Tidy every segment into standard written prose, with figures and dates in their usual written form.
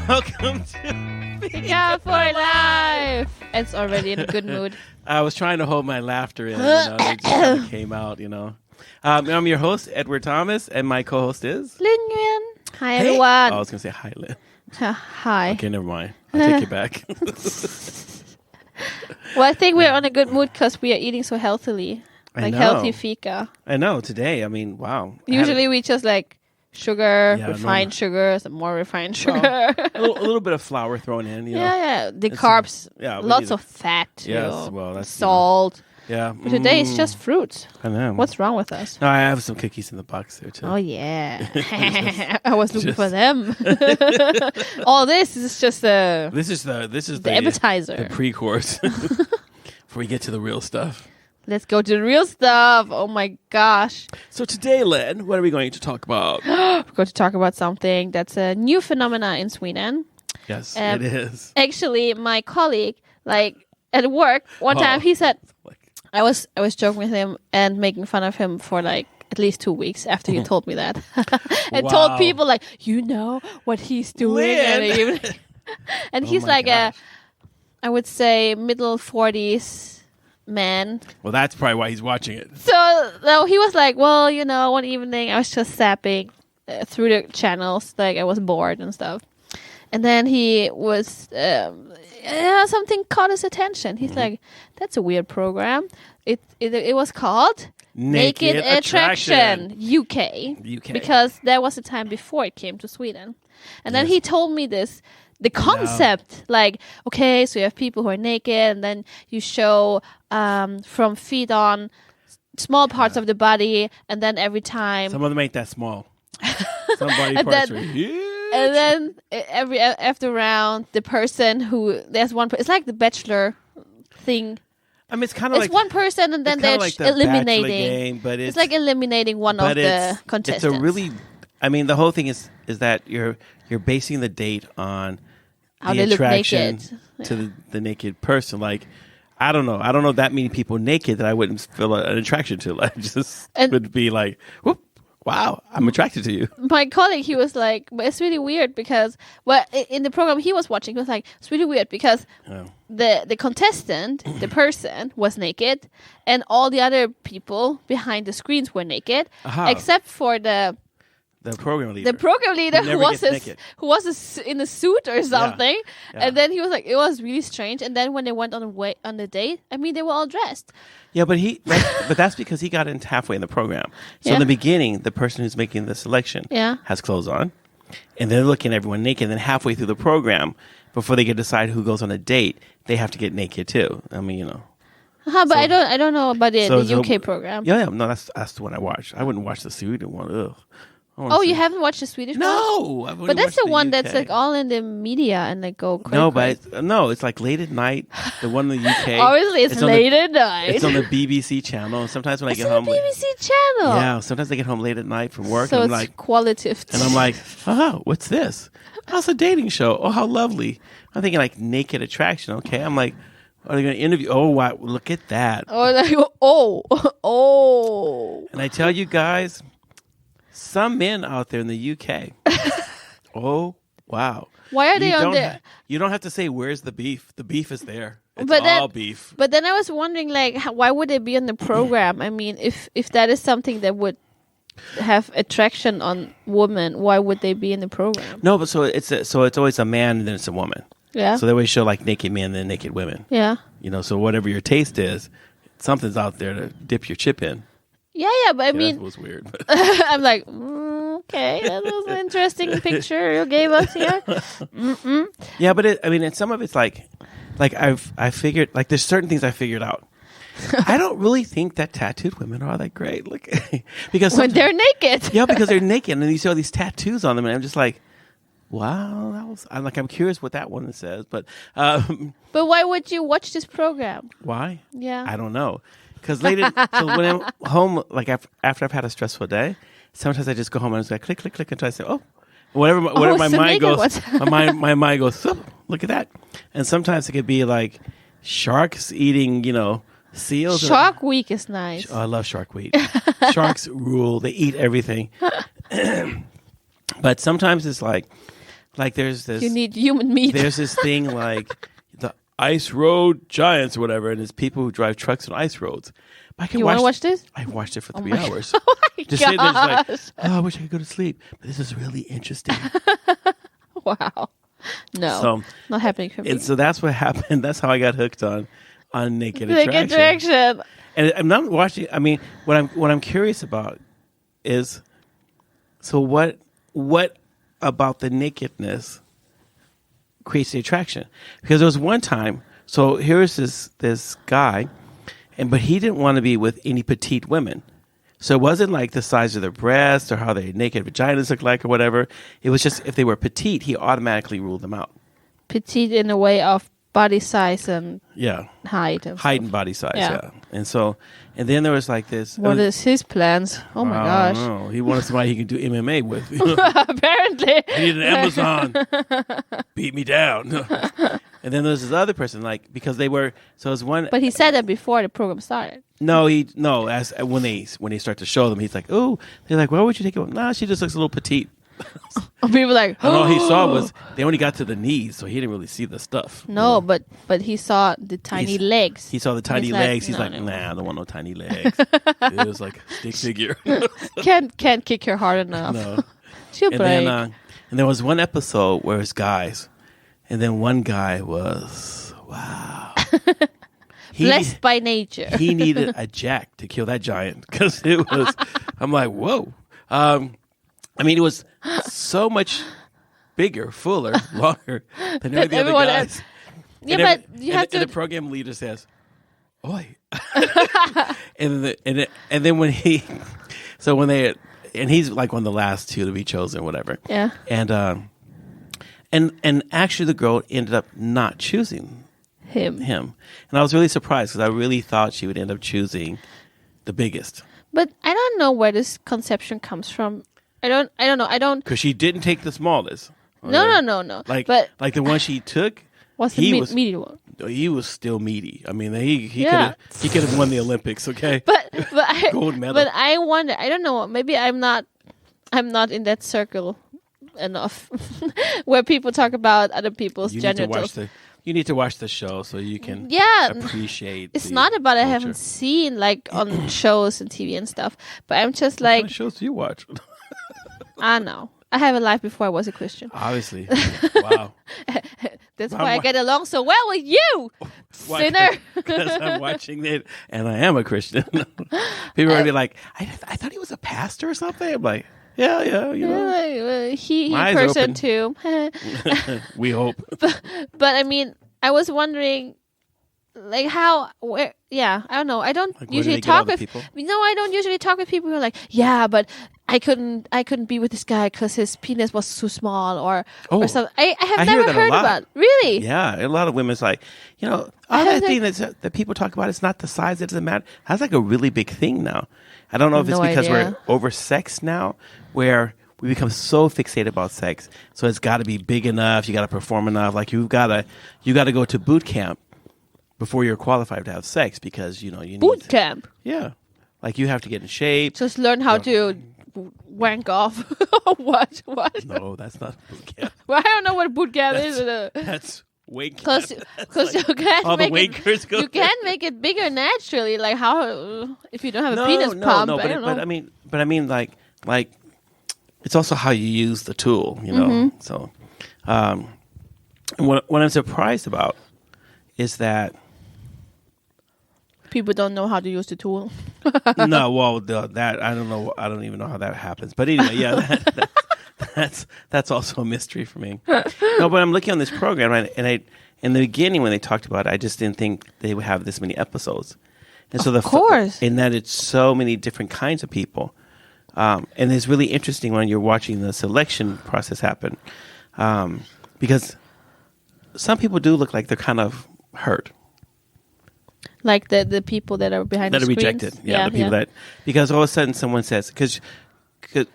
Welcome to Fika for Life. It's already in a good mood. I was trying to hold my laughter in. It just kind of came out, I'm your host, Edward Thomas, and my co-host is... Lin Nguyen. Hi, Hey. everyone. Oh, I was going to say hi, Lynn. Hi. Okay, never mind. I'll take it back. Well, I think we're on a good mood because we are eating so healthily. I know. Healthy fika. I know, today, wow. Usually we just sugar, Yeah, refined sugar, some more refined sugar. a little bit of flour thrown in, Yeah. The carbs. Yeah, we Lots need of fat, too. Yes, well, that's... Salt. Yeah. But today it's just fruit. I know. What's wrong with us? No, I have some cookies in the box there, too. Oh, yeah. I was looking for them. All this is just the This is the appetizer. The pre-course. Before we get to the real stuff. Let's go to the real stuff. Oh, my gosh. So today, Len, what are we going to talk about? We're going to talk about something that's a new phenomena in Sweden. Yes, it is. Actually, my colleague, at work, one time he said, I was joking with him and making fun of him for at least 2 weeks after he told me that. And told people you know what he's doing. And he's gosh. I would say middle 40s man. Well, that's probably why he's watching it. So he was like, well, one evening I was just zapping through the channels. I was bored and stuff. And then he was, something caught his attention. He's like, that's a weird program. It was called Naked Attraction UK. Because that was the time before it came to Sweden. And then he told me the concept, okay, so you have people who are naked and then you show from feet on small parts of the body, and then every time... Some of them ain't that small. Some body parts are huge. And then after round, the person there's one... It's like the Bachelor thing. I mean, it's kind of it's one person, and then they're eliminating. Game, but it's like eliminating one of the contestants. It's a really... I mean, the whole thing is that you're basing the date on how the they look attraction naked. to the naked person. I don't know that many people naked that I wouldn't feel an attraction to. I just would be like, whoop. Wow, I'm attracted to you. My colleague, he was like, but it's really weird because, in the program he was watching, he was like, it's really weird because the contestant, the person, was naked, and all the other people behind the screens were naked, except for the program leader. The program leader who was in a suit or something. Yeah. And then he was like, it was really strange. And then when they went on the date, I mean, they were all dressed. Yeah, but that's because he got in halfway in the program. So in the beginning, the person who's making the selection has clothes on, and they're looking at everyone naked. And then halfway through the program, before they can decide who goes on a date, they have to get naked too. I mean, But I don't know about the UK program. Yeah, no, that's the one I watched. I wouldn't watch the Sweden one. Ugh. Oh, you haven't watched the Swedish one? No, but that's the one that's all in the media and go crazy. No, but it's late at night. The one in the UK. Obviously, it's late at night. It's on the BBC channel. Sometimes when I get home, BBC channel. Yeah, sometimes I get home late at night from work. So and it's qualitative. And I'm like, what's this? Oh, it's a dating show. Oh, how lovely. I'm thinking Naked Attraction. Okay, I'm like, are they going to interview? Oh, wow, look at that. Oh. And I tell you guys. Some men out there in the UK. Oh, wow. Why are they on there? You don't have to say, where's the beef? The beef is there. It's all beef. But then I was wondering, why would they be on the program? I mean, if that is something that would have attraction on women, why would they be in the program? No, but so it's always a man and then it's a woman. Yeah. So they always show naked men and then naked women. Yeah. So whatever your taste is, something's out there to dip your chip in. Yeah, but I mean... That was weird. I'm like, okay, that was an interesting picture you gave us here. Mm-mm. Yeah, but some of it's I figured, there's certain things I figured out. I don't really think that tattooed women are that great. Because when they're naked. Yeah, because they're naked, and you see all these tattoos on them, and I'm just like, wow, I'm curious what that one says. But why would you watch this program? Why? Yeah. I don't know. Because when I'm home, after I've had a stressful day, sometimes I just go home and I just click, click, click, and try to say, whatever my mind goes. my mind goes, look at that. And sometimes it could be sharks eating, seals. Shark Week is nice. Oh, I love Shark Week. Sharks rule. They eat everything. But sometimes it's like there's this. You need human meat. There's this thing like the ice road giants or whatever, and there's people who drive trucks on ice roads. But I can you want to watch this? I watched it for 3 hours. Oh my Just sitting there, just like, oh, I wish I could go to sleep. But this is really interesting. Wow. No, So not happening for me. and so that's what happened. That's how I got hooked on Naked Naked Attraction. Attraction. And I'm not watching. I mean, what I'm curious about is, so what about the nakedness creates the attraction? Because there was one time. So here's this guy, but he didn't want to be with any petite women. So it wasn't like the size of their breasts or how their naked vaginas look like or whatever. It was just if they were petite, he automatically ruled them out. Petite in a way of body size and height. And Height stuff. and body size, Yeah. And then there was like this. What is his plans? Oh my I gosh. don't know. He wanted somebody he could do MMA with. Apparently. I need an Amazon. Beat me down. And then there's this other person, like, because they were, so it was one. But he said that before the program started. As when they start to show them, he's like, oh, they're like, why would you take it? Nah, she just looks a little petite. People like, And all he saw was they only got to the knees, so he didn't really see the stuff. No, but he saw the tiny legs. He saw the tiny He's legs. like, He's no, like, no. nah, I don't want no tiny legs. It was like a stick figure. Can't kick her hard enough. No. She'll break. And there was one episode where it's guys, and then one guy was wow. Blessed by nature. He needed a jack to kill that giant because it was. I'm like, whoa. I mean, it was so much bigger, fuller, longer than every other Everyone guys. else. Yeah, but you have to. And the program leader says, "Oi," and then when he, so when they, and he's like one of the last two to be chosen, whatever. Yeah. And actually, the girl ended up not choosing him. And I was really surprised because I really thought she would end up choosing the biggest. But I don't know where this conception comes from. I don't know. Because she didn't take the smallest. Okay? No. Like the one she took. Was the meaty one? He was still meaty. I mean, he could have won the Olympics. Okay, but gold medal. But I wonder. I don't know. Maybe I'm not in that circle enough where people talk about other people's genitals. You need to watch the show so you can appreciate. It's not about culture. I haven't seen like on shows and TV and stuff, but I'm just like, what kind of shows do you watch? I know. I have a life before I was a Christian. Obviously, wow. That's why I get along so well with you, sinner. Because I'm watching it, and I am a Christian. People are gonna be like, I thought he was a pastor or something. I'm like, yeah, you know. He My eyes person open. too. We hope. But I mean, I was wondering, like I don't know. I don't Like, usually talk with people. No, I don't usually talk with people who are like, yeah, but I couldn't be with this guy because his penis was too small or something. I have never heard about. Really? Yeah, a lot of women's like, that thing that people talk about. It's not the size; it doesn't matter. That's like a really big thing now. I don't know if it's because we're over sex now, where we become so fixated about sex. So it's got to be big enough. You got to perform enough. Like you got to go to boot camp before you're qualified to have sex because you need boot camp. Yeah, like you have to get in shape. Just learn how to wank off. What? No, that's not boot camp. Well, I don't know what boot camp is. That's wank. Because you can't all the make wankers go. You can't make it bigger naturally. Like how if you don't have a penis pump? But I mean, like it's also how you use the tool, Mm-hmm. So, and what I'm surprised about is that people don't know how to use the tool. no, well, that I don't know. I don't even know how that happens. But anyway, yeah, that's also a mystery for me. No, but I'm looking on this program, right, and in the beginning when they talked about it, I just didn't think they would have this many episodes. And so of course, in that it's so many different kinds of people, and it's really interesting when you're watching the selection process happen, because some people do look like they're kind of hurt. Like the people that are behind the screens? Rejected. Yeah, the people that, because all of a sudden someone says, because they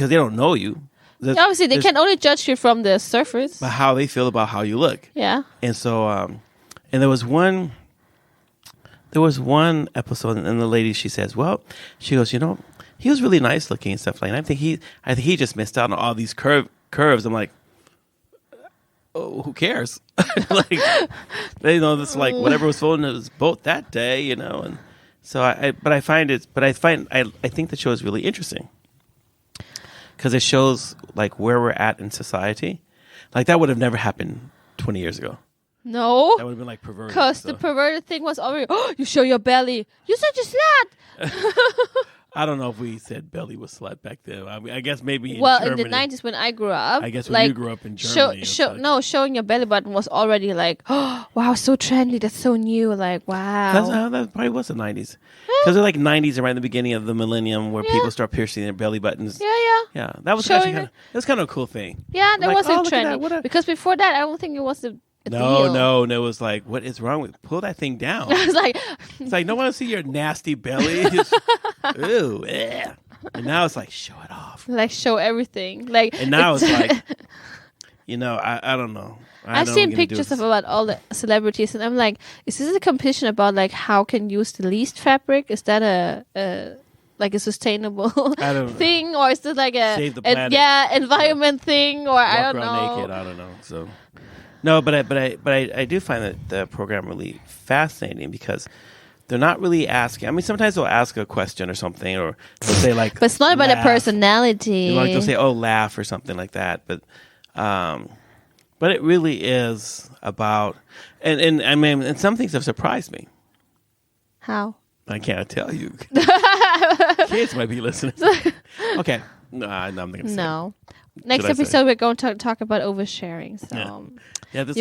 don't know you. Obviously, they can only judge you from the surface. But how they feel about how you look. Yeah. And so, and there was one episode, and the lady, she says, well, she goes, he was really nice looking and stuff like that. I think he just missed out on all these curves. I'm like, oh, who cares? Like, it's like whatever was floating in his boat that day, and so I think the show is really interesting because it shows like where we're at in society. Like that would have never happened 20 years ago. No. That would have been like perverted. Because the perverted thing was already, you show your belly. You're such a slut. I don't know if we said belly was slut back then. I mean, I guess maybe in Germany. In the 90s when I grew up. I guess when you grew up in Germany. Showing your belly button was already like, oh, wow, so trendy. That's so new. Like, wow. That probably was the 90s. Because they're like 90s are right in the beginning of the millennium where people start piercing their belly buttons. Yeah. That was actually kind of a cool thing. Yeah, that was trendy. Because before that, I don't think it was No, it was like, what is wrong with? Pull that thing down. I was like, it's like, no one to see your nasty belly. Ew, yeah. And now it's like, show it off. Like, show everything. Like, and now it's like, I don't know. I've seen pictures of about all the celebrities, and I'm like, is this a competition about like how can use the least fabric? Is that a sustainable thing, or is this like save the planet. Environment thing, or I don't know. Naked, I don't know. So. No, but I do find that the program really fascinating because they're not really asking. I mean, sometimes they'll ask a question or something, or they'll say like, but it's not about the personality. Like they'll say, "Oh, laugh" or something like that. But it really is about, and I mean, and some things have surprised me. How? I can't tell you. Kids might be listening. Okay, no, I'm not going to say. No. Next episode, we're going to talk about oversharing. So,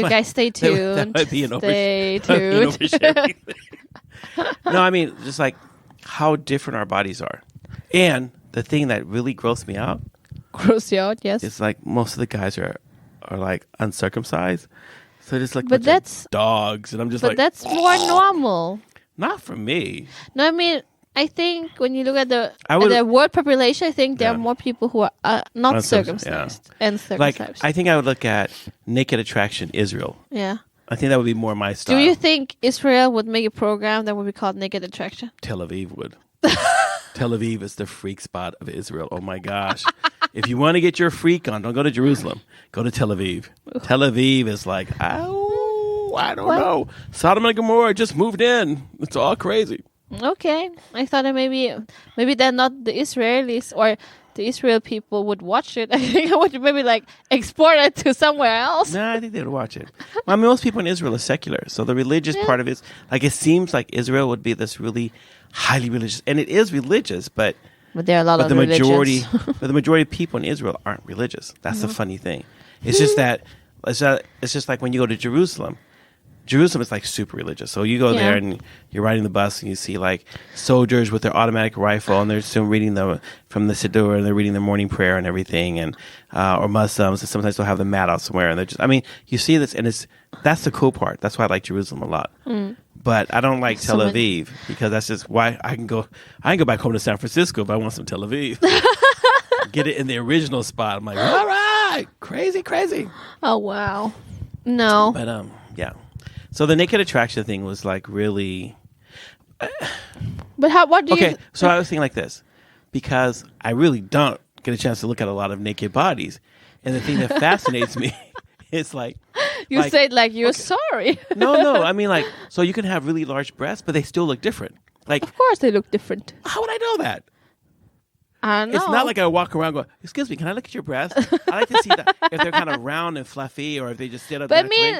guys, stay tuned. That might be an oversharing. No, I mean, just like how different our bodies are. And the thing that really grossed me out. Gross you out, yes. It's like most of the guys are like uncircumcised. So just like dogs. And I'm just but that's more normal. Not for me. No, I mean, I think when you look at the world population, I think there are more people who are not circumcised and circumcised. Like, I think I would look at Naked Attraction Israel. Yeah. I think that would be more my style. Do you think Israel would make a program that would be called Naked Attraction? Tel Aviv would. Tel Aviv is the freak spot of Israel. Oh my gosh. If you want to get your freak on, don't go to Jerusalem. Go to Tel Aviv. Tel Aviv is like, I don't know. Sodom and Gomorrah just moved in. It's all crazy. Okay, I thought that maybe they're not the Israelis or the Israel people would watch it. I think I would maybe like export it to somewhere else. No, I think they would watch it. Well, I mean, most people in Israel are secular, so the religious part of it, like it seems like Israel would be this really highly religious, and it is religious, but there are a lot of the majority, but the majority of people in Israel aren't religious. That's the funny thing. It's just that it's just like when you go to Jerusalem. Jerusalem is like super religious. So you go there and you're riding the bus and you see like soldiers with their automatic rifle and they're still reading from the Siddur and they're reading their morning prayer and everything, and or Muslims, and sometimes they'll have the mat out somewhere and they're just, I mean, you see this and that's the cool part. That's why I like Jerusalem a lot. But I don't like Tel Aviv because that's just why I can go back home to San Francisco if I want some Tel Aviv. Get it in the original spot. I'm like, all right, crazy. Oh wow. No. But yeah. So the Naked Attraction thing was like really. But what do you? Okay, so I was thinking like this, because I really don't get a chance to look at a lot of naked bodies, and the thing that fascinates me is like. You said like you're sorry. No. I mean like, so you can have really large breasts, but they still look different. Like, of course they look different. How would I know that? I don't know. It's not like I walk around going, excuse me, can I look at your breasts? I like to see that if they're kind of round and fluffy or if they just sit up. But I mean,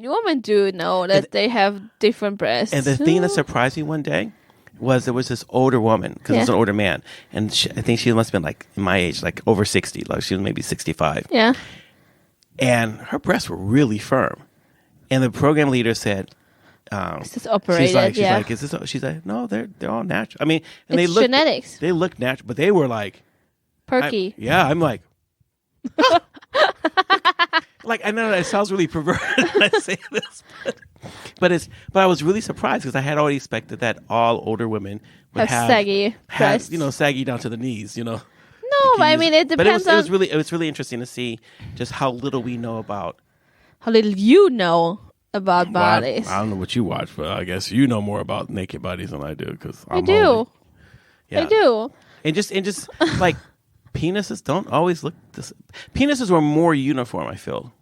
women do know that they have different breasts. And the thing that surprised me one day was there was this older woman, because it was an older man. And I think she must have been like my age, like over 60. Like she was maybe 65. Yeah. And her breasts were really firm. And the program leader said, is this operated? She's like, is this? She's like, no, they're all natural. I mean, and it's genetics. They look natural, but they were like perky. I'm like, like I know that sounds really perverted when I say this, but I was really surprised because I had already expected that all older women would have saggy breasts, saggy down to the knees, No, but I mean, it depends. But it was really interesting to see just how little we know about. How little you know about bodies. I don't know what you watch, but I guess you know more about naked bodies than I do because I do. I do. And just like penises don't always look. Penises were more uniform. I feel.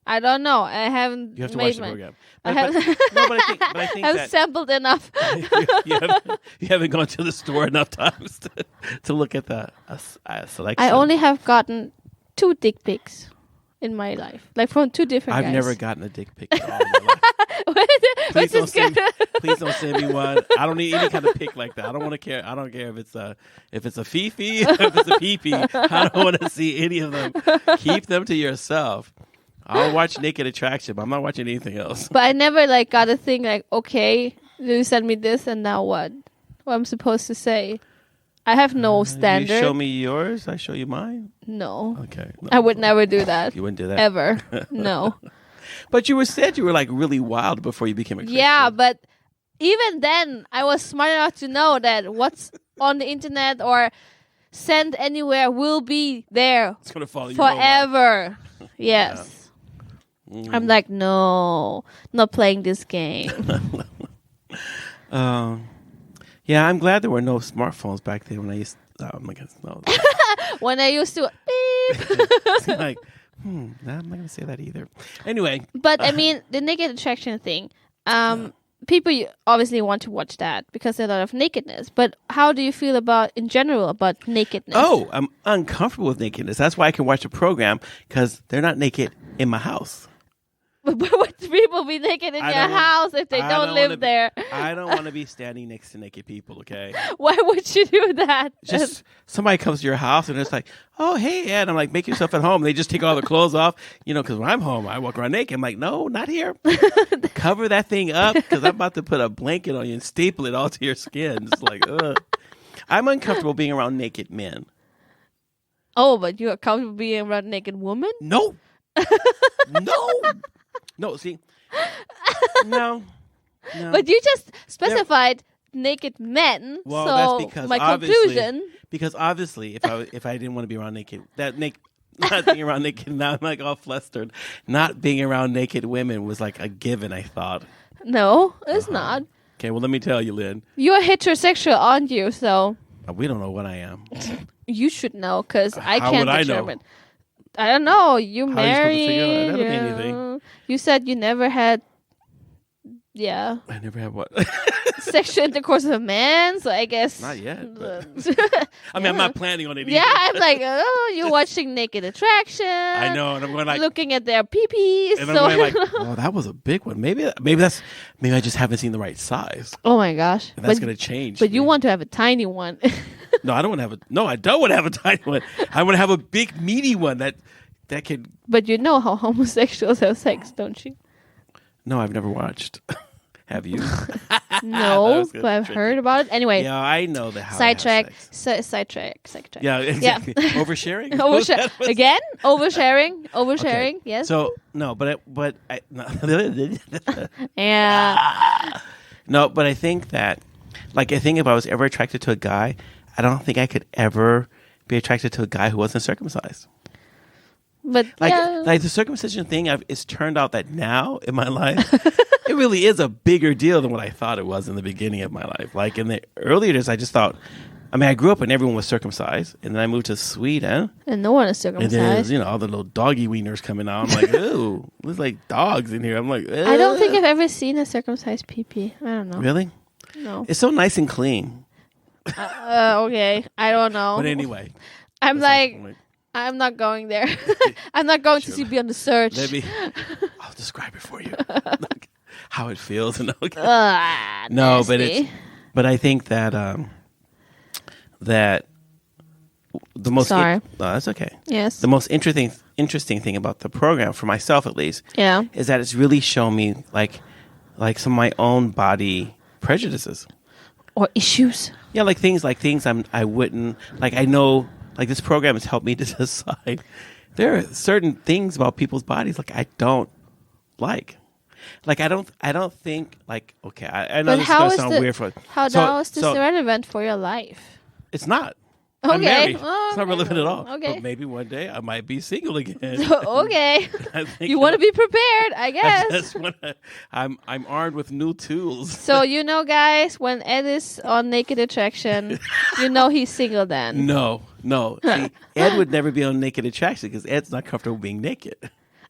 I don't know. I haven't. You have to made watch the program. I have. But I think I've that sampled enough. you haven't gone to the store enough times to look at the selection. I only have gotten 2 dick pics in my life, like from 2 different guys. I've never gotten a dick pic at all in my life. Please don't send me one. I don't need any kind of pic like that. I don't want to care. I don't care if it's a fifi, if it's a pee-pee. I don't want to see any of them. Keep them to yourself. I'll watch Naked Attraction, but I'm not watching anything else. But I never like got a thing like, okay, you send me this, and now what? What I'm supposed to say? I have no standard. You show me yours, I show you mine. No. Okay. No. I would never do that. You wouldn't do that ever. No. But you said you were like really wild before you became a Christian. Yeah, but even then, I was smart enough to know that what's on the internet or sent anywhere will be there. It's gonna follow you forever. Yes. Yeah. I'm like, no, not playing this game. Yeah, I'm glad there were no smartphones back then when I used. I'm like, no. When I used to beep. Like, I'm not gonna say that either. Anyway, but I mean, the Naked Attraction thing. People obviously want to watch that because there's a lot of nakedness. But how do you feel in general about nakedness? Oh, I'm uncomfortable with nakedness. That's why I can watch the program because they're not naked in my house. But would people be naked in your house if they don't live there? I don't want to be standing next to naked people, okay? Why would you do that? Just somebody comes to your house and it's like, oh, hey, Ed. I'm like, make yourself at home. They just take all the clothes off, because when I'm home, I walk around naked. I'm like, no, not here. Cover that thing up because I'm about to put a blanket on you and staple it all to your skin. It's like, ugh. I'm uncomfortable being around naked men. Oh, but you're comfortable being around naked women? No. No, see, no. But you just specified naked men. Well, so that's because my conclusion. Because obviously, if I didn't want to be around naked, not being around naked, now I'm like all flustered. Not being around naked women was like a given. I thought. No, it's not. Okay, well, let me tell you, Lynn. You're heterosexual, aren't you? So we don't know what I am. You should know because I How can't would determine. I know? I don't know. You How married. Are you supposed to figure it out? That doesn't mean anything. You said you never had. Yeah. I never had what? Sexual intercourse with a man, so I guess. Not yet. But I mean, I'm not planning on it either. Yeah, I'm like, oh, you're watching Naked Attraction. I know, and I'm going like. Looking at their pee-pees. And I'm going like, oh, that was a big one. Maybe I just haven't seen the right size. Oh my gosh. And that's going to change. But you want to have a tiny one. No, I don't want to have I don't want to have a tiny one. I want to have a big, meaty one that can. But you know how homosexuals have sex, don't you? No, I've never watched. Have you? No, but I've heard about it. Anyway. Yeah, I know the how. Sidetrack. Sidetrack. Yeah, exactly. Yeah. Oversharing? Again? Oversharing. Okay. Yes. So, no, no. Yeah. No, but I think that, if I was ever attracted to a guy, I don't think I could ever be attracted to a guy who wasn't circumcised. But the circumcision thing, it's turned out that now in my life, it really is a bigger deal than what I thought it was in the beginning of my life. Like in the earlier days, I just thought, I grew up and everyone was circumcised, and then I moved to Sweden, and no one is circumcised. And then all the little doggy wieners coming out. I'm like, ooh, there's like dogs in here. I'm like, ugh. I don't think I've ever seen a circumcised pee-pee. I don't know. Really? No. It's so nice and clean. Okay, I don't know. But anyway, I'm I'm not going there. I'm not going to be on the search. I'll describe it for you. How it feels. No, nasty. but I think that that the most. Sorry. That's okay. Yes. The most interesting thing about the program, for myself at least, is that it's really shown me like some of my own body prejudices or issues. Yeah, things I wouldn't like. I know. This program has helped me to decide there are certain things about people's bodies I don't like. I don't think okay. I know this is gonna sound weird for how is this relevant for your life? It's not. Okay. I'm married. Oh, it's not relevant at all. Okay. But maybe one day I might be single again. Okay. You want to be prepared, I guess. I just wanna, I'm armed with new tools. So guys, when Ed is on Naked Attraction, he's single then. No. See, Ed would never be on Naked Attraction because Ed's not comfortable being naked.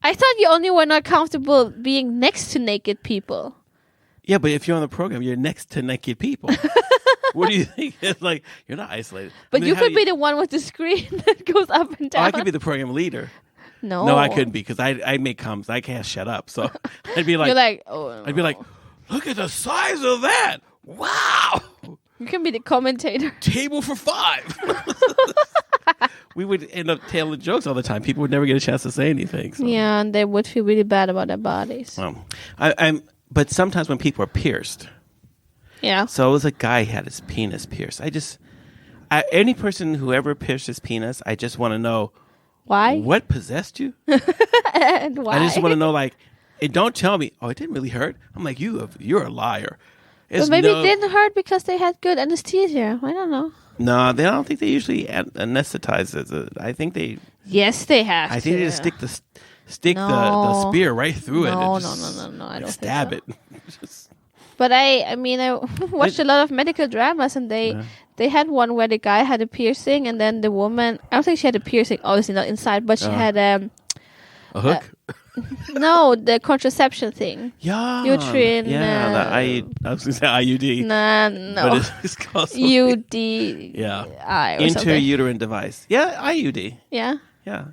I thought you only were not comfortable being next to naked people. Yeah, but if you're on the program, you're next to naked people. What do you think? It's like, you're not isolated. But you could be the one with the screen that goes up and down. I could be the program leader. No, I couldn't be because I make comments. I can't shut up. So I'd be like, you're like, oh, no. I'd be like, look at the size of that. Wow. You can be the commentator. Table for 5. We would end up telling jokes all the time. People would never get a chance to say anything. So. Yeah, and they would feel really bad about their bodies. But sometimes when people are pierced. Yeah. So it was a guy who had his penis pierced. Any person who ever pierced his penis, I just want to know. Why? What possessed you? And why? I just want to know, like, and don't tell me, oh, it didn't really hurt. I'm like, you're a liar. But maybe it didn't hurt because they had good anesthesia. I don't know. No, I don't think they usually anesthetize it. I think they. Yes, they have. I think they just stick the spear right through it. No, and just, no. I don't stab think so. it. But I watched a lot of medical dramas, and they had one where the guy had a piercing, and then the woman. I don't think she had a piercing, obviously not inside, but she had a hook. No, the contraception thing. Yeah. Uterine. Yeah, I was going to say IUD. Nah, no. But it's called UD. Yeah. Inter-uterine device. Yeah, IUD. Yeah. Yeah.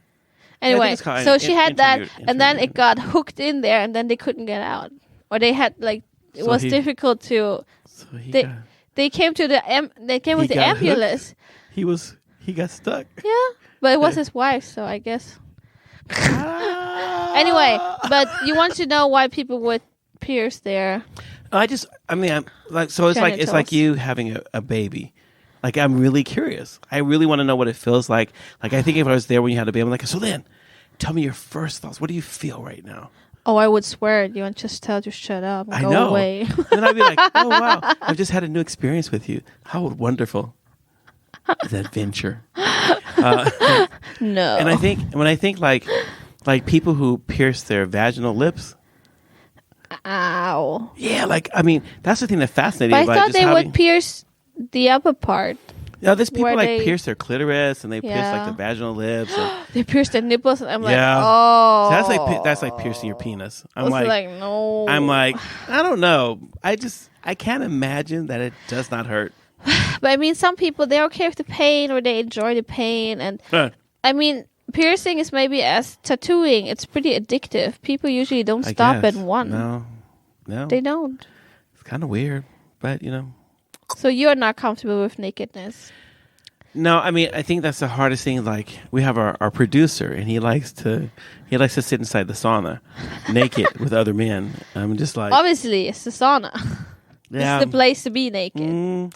Anyway, so she had that, and then it got hooked in there, and then they couldn't get out. Or they had, like, it was difficult to... So they came to they came with the ambulance. Hooked. He got stuck. Yeah, but it was his wife, so I guess... Anyway, but you want to know why people would pierce their... It's like you having a baby. Like, I'm really curious. I really want to know what it feels like. Like, I think if I was there when you had a baby, I'm like, so then, tell me your first thoughts. What do you feel right now? Oh, I would swear at you and just tell you to shut up and go away. Then I'd be like, oh, wow, I've just had a new experience with you. How wonderful. An adventure. No. And when I think like people who pierce their vaginal lips. Ow. Yeah, that's the thing that fascinates me. But I thought they would pierce the upper part. Yeah, there's people pierce their clitoris and they pierce like the vaginal lips. They pierce their nipples. And I'm like, oh. So that's like piercing your penis. I'm like, no. I'm like, I don't know. I can't imagine that it does not hurt. But I mean, some people, they're okay with the pain or they enjoy the pain. And I mean, piercing is maybe as tattooing. It's pretty addictive. People usually don't stop at one. No. They don't. It's kind of weird, but So you're not comfortable with nakedness? No, I mean, I think that's the hardest thing. Like, we have our producer, and he likes to sit inside the sauna, naked with other men. I'm just like, obviously, it's the sauna. Yeah, it's the place to be naked.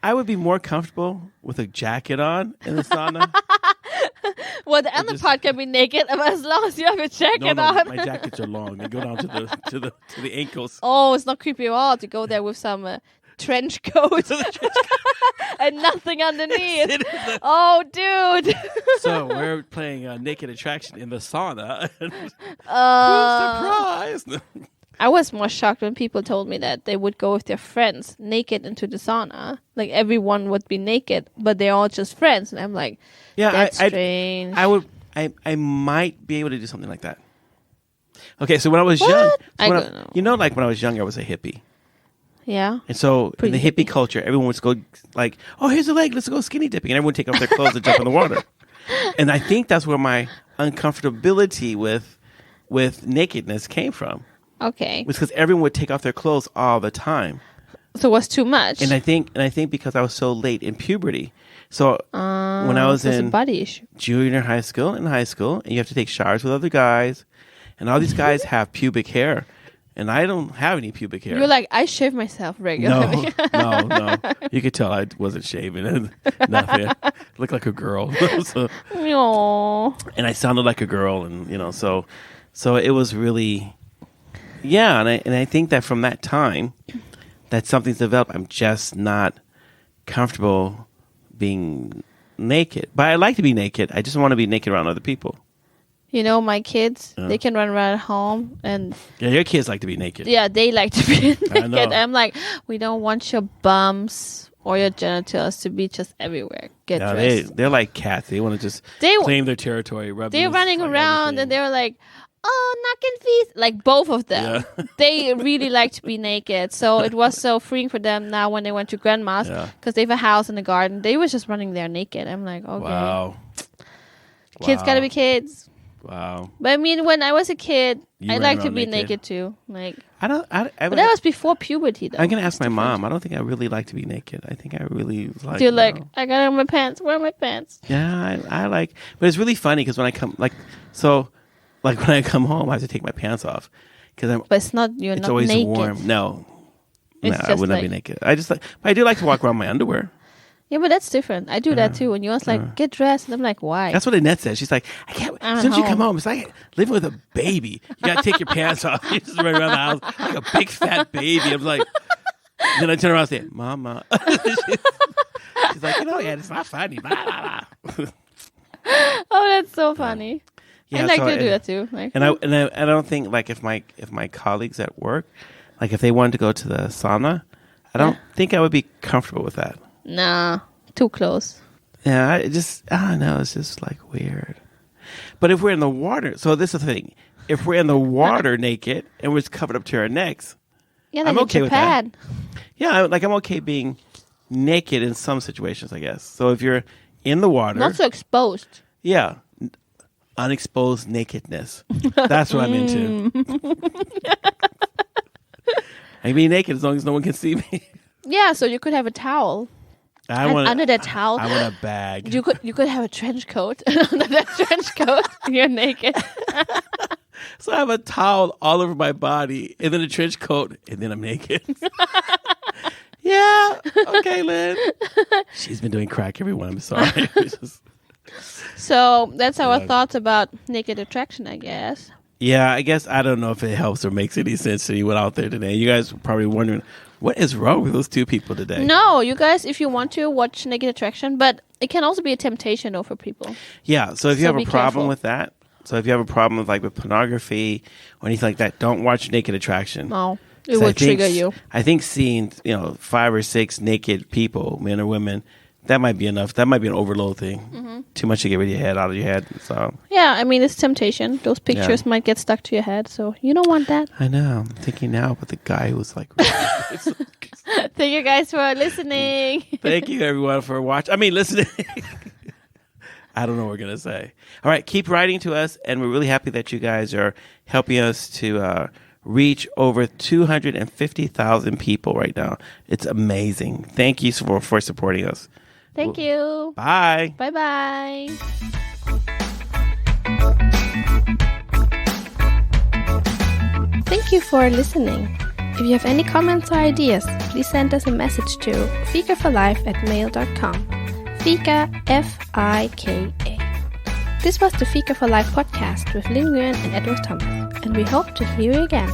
I would be more comfortable with a jacket on in the sauna. Well, the other part can be naked, but as long as you have a jacket on. My jackets are long; they go down to the ankles. Oh, it's not creepy at all to go there with some trench coat and nothing underneath. Oh, dude! So we're playing Naked Attraction in the sauna. Surprise! I was more shocked when people told me that they would go with their friends naked into the sauna. Like, everyone would be naked, but they're all just friends. And I'm like, that's strange. I might be able to do something like that. Okay, so when I was young, when I was young, I was a hippie. Yeah. And so in the hippie culture, everyone would go like, oh, here's a leg, let's go skinny dipping. And everyone would take off their clothes and jump in the water. And I think that's where my uncomfortability with nakedness came from. Okay. It was because everyone would take off their clothes all the time. So it was too much. And I think because I was so late in puberty. So when I was in junior high school, and you have to take showers with other guys, and all these guys have pubic hair, and I don't have any pubic hair. You're like, I shave myself regularly. No. You could tell I wasn't shaving. Nothing. Looked like a girl. So, and I sounded like a girl, and so it was really. Yeah, and I think that from that time, that something's developed. I'm just not comfortable being naked. But I like to be naked. I just want to be naked around other people. My kids, they can run around home. And yeah, your kids like to be naked. Yeah, they like to be naked. I'm like, we don't want your bums or your genitals to be just everywhere. Get dressed. They're like cats. They want to just claim their territory. They're running around, and they're like, nakken feet. Like both of them. Yeah. They really like to be naked. So it was so freeing for them now when they went to grandma's. Because they have a house in the garden. They were just running there naked. I'm like, okay. Wow. Kids gotta be kids. Wow. But I mean, when I was a kid, I like to be naked too. Like, but that was before puberty, though. I'm gonna ask my mom. I don't think I really like to be naked. I think I really like. You're like, I got on my pants. Where are my pants? Yeah, I like. But it's really funny because when I come, when I come home, I have to take my pants off because But it's not. You're it's not always naked. warm. No, I would not be naked. I just like. But I do like to walk around in my underwear. Yeah, but that's different. I do that too. And yours like, get dressed. And I'm like, why? That's what Annette said. She's like, I can't. As soon as you come home, it's like living with a baby. You got to take your pants off. You just run around the house like a big fat baby. I'm like, then I turn around and say, Mama. She's like, it's not funny. Blah, blah, blah. Oh, that's so funny. Yeah, I like to do that too. Like, and I don't think like if my colleagues at work, like if they wanted to go to the sauna, I don't think I would be comfortable with that. Nah, too close. Yeah, I don't know. It's just like weird. But if we're in the water, so this is the thing. If we're in the water naked and we're just covered up to our necks, I'm okay with that. Yeah, I'm okay being naked in some situations, I guess. So if you're in the water, not so exposed. Yeah, unexposed nakedness. That's what I'm into. I can be naked as long as no one can see me. Yeah, so you could have a towel. Under that towel, I want a bag. You could have a trench coat. And under that trench coat, you're naked. So I have a towel all over my body, and then a trench coat, and then I'm naked. Yeah. Okay, Lynn. She's been doing crack, everyone. I'm sorry. So that's our thoughts about naked attraction, I guess. Yeah, I guess I don't know if it helps or makes any sense to anyone out there today. You guys are probably wondering, what is wrong with those two people today? No, you guys, if you want to, watch Naked Attraction, but it can also be a temptation, though, for people. Yeah, so if you have a problem with that, so if you have a problem with pornography or anything like that, don't watch Naked Attraction. No, it will trigger you. I think seeing 5 or 6 naked people, men or women, that might be enough. That might be an overload thing. Mm-hmm. Too much to get rid of your head, out of your head. So yeah, I mean, it's temptation. Those pictures might get stuck to your head, so you don't want that. I know. I'm thinking now about the guy who was like... Thank you guys for listening. Thank you, everyone, for watching. Listening. I don't know what we're going to say. All right, keep writing to us, and we're really happy that you guys are helping us to reach over 250,000 people right now. It's amazing. Thank you for supporting us. Thank you. Bye. Bye-bye. Thank you for listening. If you have any comments or ideas, please send us a message to fikaforlife@mail.com. Fika, F-I-K-A. This was the Fika for Life podcast with Lin Nguyen and Edward Thomas, and we hope to hear you again.